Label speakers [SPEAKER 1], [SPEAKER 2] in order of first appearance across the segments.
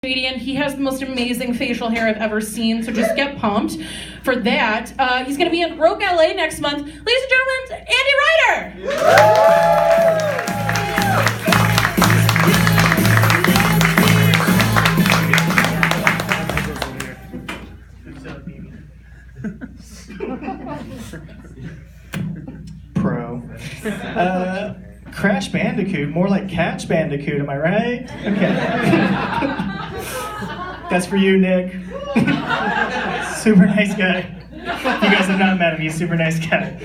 [SPEAKER 1] comedian. He has the most amazing facial hair I've ever seen, so just get pumped for that. He's going to be in Rogue LA next month. Ladies and gentlemen, Andy Ryder!
[SPEAKER 2] Pro. Crash Bandicoot, more like Catch Bandicoot, am I right? Okay. That's for you, Nick. Super nice guy. If you guys have not met him, he's a super nice guy.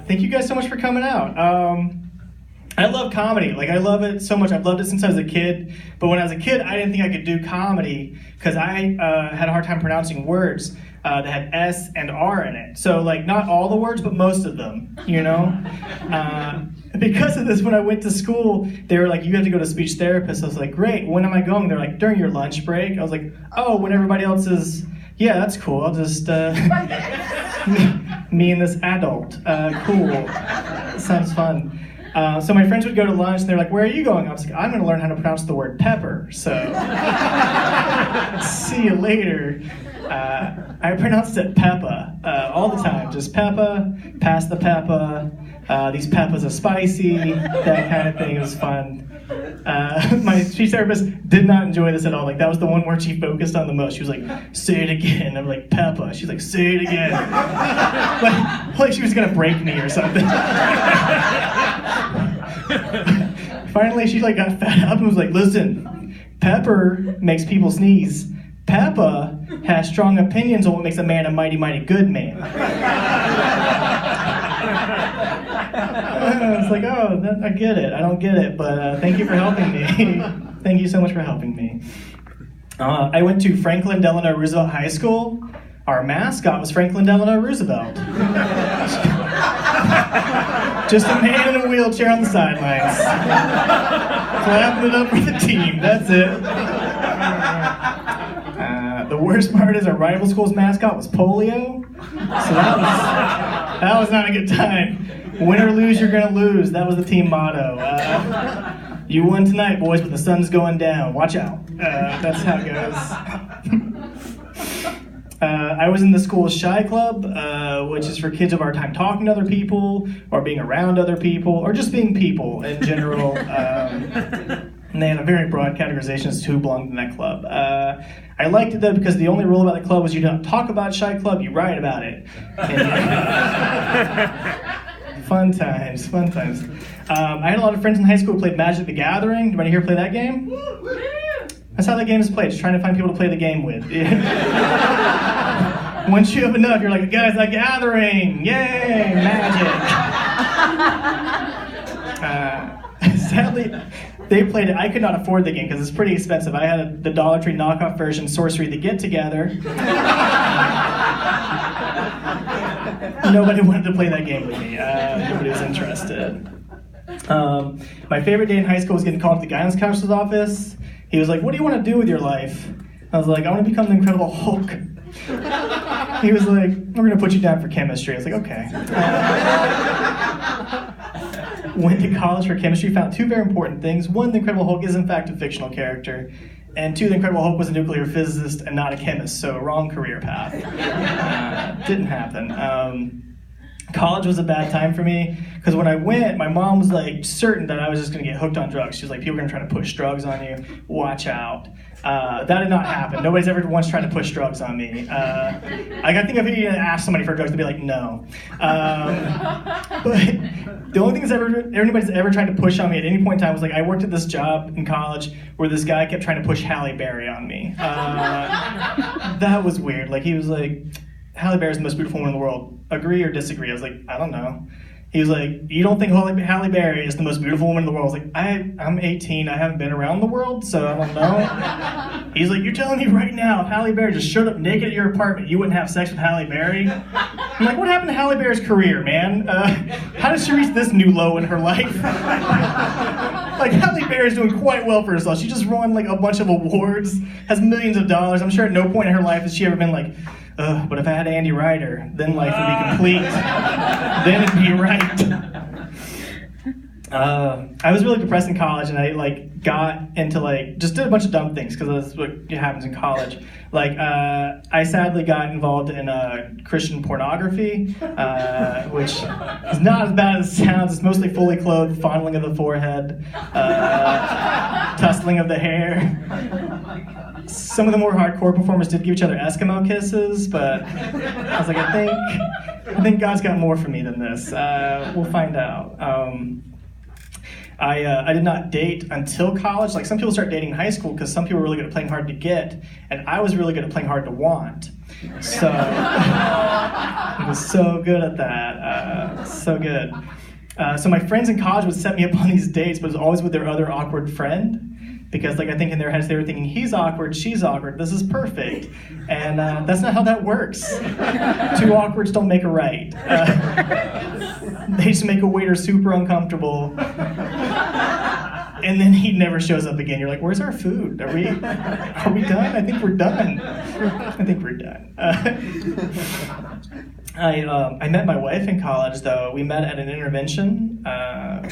[SPEAKER 2] Thank you guys so much for coming out. I love comedy. Like, I love it so much. I've loved it since I was a kid. But when I was a kid, I didn't think I could do comedy because I had a hard time pronouncing words that had S and R in it. So, like, not all the words, but most of them, you know? Because of this, when I went to school, they were like, you have to go to a speech therapist. I was like, great, when am I going? They're like, during your lunch break. I was like, oh, when everybody else is, yeah, that's cool. I'll just, me and this adult. Cool. Sounds fun. So my friends would go to lunch and they're like, where are you going? I was like, I'm going to learn how to pronounce the word pepper. So, see you later. I pronounced it Peppa all the time. Just Peppa, pass the Peppa, these Peppas are spicy, that kind of thing. It was fun. My speech therapist did not enjoy this at all. Like, that was the one word she focused on the most. She was like, say it again. I'm like, Peppa. She's like, say it again. like she was going to break me or something. Finally, she like got fed up and was like, listen, pepper makes people sneeze. Peppa has strong opinions on what makes a man a mighty, mighty good man. I was like, oh, I get it. I don't get it, but thank you for helping me. Thank you so much for helping me. I went to Franklin Delano Roosevelt High School. Our mascot was Franklin Delano Roosevelt. Just a man in a wheelchair on the sidelines. Clapping it up for the team, that's it. The worst part is our rival school's mascot was polio. So that was not a good time. Win or lose, you're gonna lose. That was the team motto. You won tonight, boys, but the sun's going down. Watch out. That's how it goes. I was in the school's Shy Club, which is for kids of our time talking to other people, or being around other people, or just being people in general. And they had a very broad categorization as to who belonged in that club. I liked it though because the only rule about the club was you don't talk about Shy Club, you write about it. Fun times, fun times. I had a lot of friends in high school who played Magic the Gathering. Anybody here play that game? That's how that game is played, just trying to find people to play the game with. Once you have enough, you're like, guys, the Gathering! Yay, Magic! Sadly, they played it. I could not afford the game because it's pretty expensive. I had the Dollar Tree knockoff version, Sorcery the Get Together. Nobody wanted to play that game with me. Nobody was interested. My favorite day in high school was getting called to the guidance counselor's office. He was like, what do you want to do with your life? I was like, I want to become the Incredible Hulk. He was like, we're going to put you down for chemistry. I was like, okay. Went to college for chemistry, found two very important things. One, the Incredible Hulk is in fact a fictional character. And two, the Incredible Hulk was a nuclear physicist and not a chemist, so wrong career path. Didn't happen. College was a bad time for me, because when I went, my mom was like certain that I was just going to get hooked on drugs. She was like, people are going to try to push drugs on you, watch out. That did not happen. Nobody's ever once tried to push drugs on me. I think if you ask somebody for drugs, they'd be like, no. But the only thing anybody's ever tried to push on me at any point in time was like, I worked at this job in college where this guy kept trying to push Halle Berry on me. That was weird. Like, he was like, Halle Berry is the most beautiful woman in the world. Agree or disagree? I was like, I don't know. He was like, you don't think Halle Berry is the most beautiful woman in the world? I was like, I'm 18, I haven't been around the world, so I don't know. He's like, you're telling me right now, if Halle Berry just showed up naked at your apartment, you wouldn't have sex with Halle Berry? I'm like, what happened to Halle Berry's career, man? How did she reach this new low in her life? Like, Halle Berry's doing quite well for herself. She just won like a bunch of awards, has millions of dollars. I'm sure at no point in her life has she ever been like, but if I had Andy Ryder, then life would be complete. Then it'd be right. I was really depressed in college, and I got into just did a bunch of dumb things because that's what happens in college. I sadly got involved in Christian pornography, which is not as bad as it sounds. It's mostly fully clothed, fondling of the forehead, tussling of the hair. Some of the more hardcore performers did give each other Eskimo kisses, but I was like, I think God's got more for me than this. We'll find out. I did not date until college. Some people start dating in high school because some people are really good at playing hard to get, and I was really good at playing hard to want. So I was so good at that. So good. So my friends in college would set me up on these dates, but it was always with their other awkward friend. Because I think in their heads they were thinking, he's awkward, she's awkward, this is perfect. And that's not how that works. Two awkwards don't make a right. They just make a waiter super uncomfortable. And then he never shows up again. You're like, where's our food? Are we done? I think we're done. I met my wife in college, though. We met at an intervention,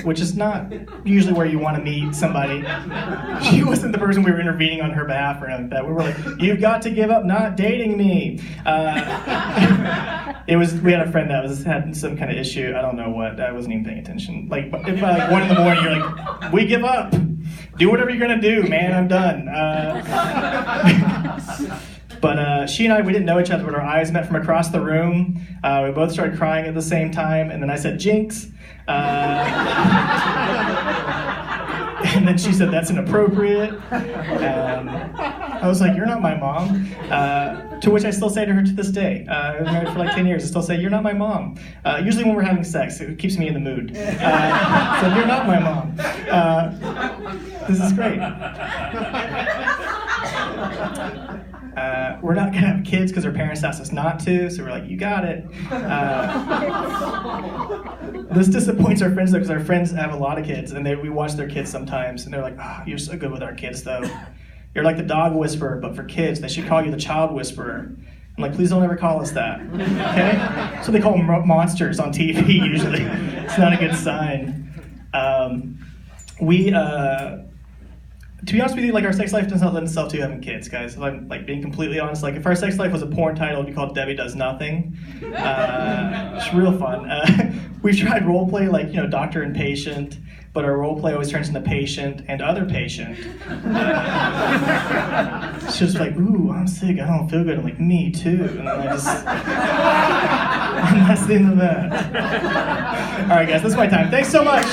[SPEAKER 2] which is not usually where you want to meet somebody. She wasn't the person we were intervening on her behalf or anything like that. We were like, you've got to give up not dating me. We had a friend that had some kind of issue. I don't know what. I wasn't even paying attention. If 1 in the morning, you're like, we give up. Do whatever you're going to do, man. I'm done. But she and I, we didn't know each other, but our eyes met from across the room. We both started crying at the same time, and then I said, jinx. And then she said, that's inappropriate. I was like, you're not my mom. To which I still say to her to this day. I was married for 10 years. I still say, you're not my mom. Usually when we're having sex, it keeps me in the mood. So you're not my mom. This is great. We're not going to have kids because our parents asked us not to, so we're like, you got it. This disappoints our friends, though, because our friends have a lot of kids, and we watch their kids sometimes, and they're like, oh, you're so good with our kids, though. You're like the dog whisperer, but for kids. They should call you the child whisperer. I'm like, please don't ever call us that, okay? So they call them monsters on TV, usually. It's not a good sign. To be honest with you, our sex life does not lend itself to having kids, guys. I'm being completely honest. If our sex life was a porn title, it'd be called Debbie Does Nothing. It's real fun. We've tried role play, doctor and patient, but our role play always turns into patient and other patient. It's just ooh, I'm sick, I don't feel good. I'm like, me too. And then and that's the end of that. All right, guys, that's my time. Thanks so much.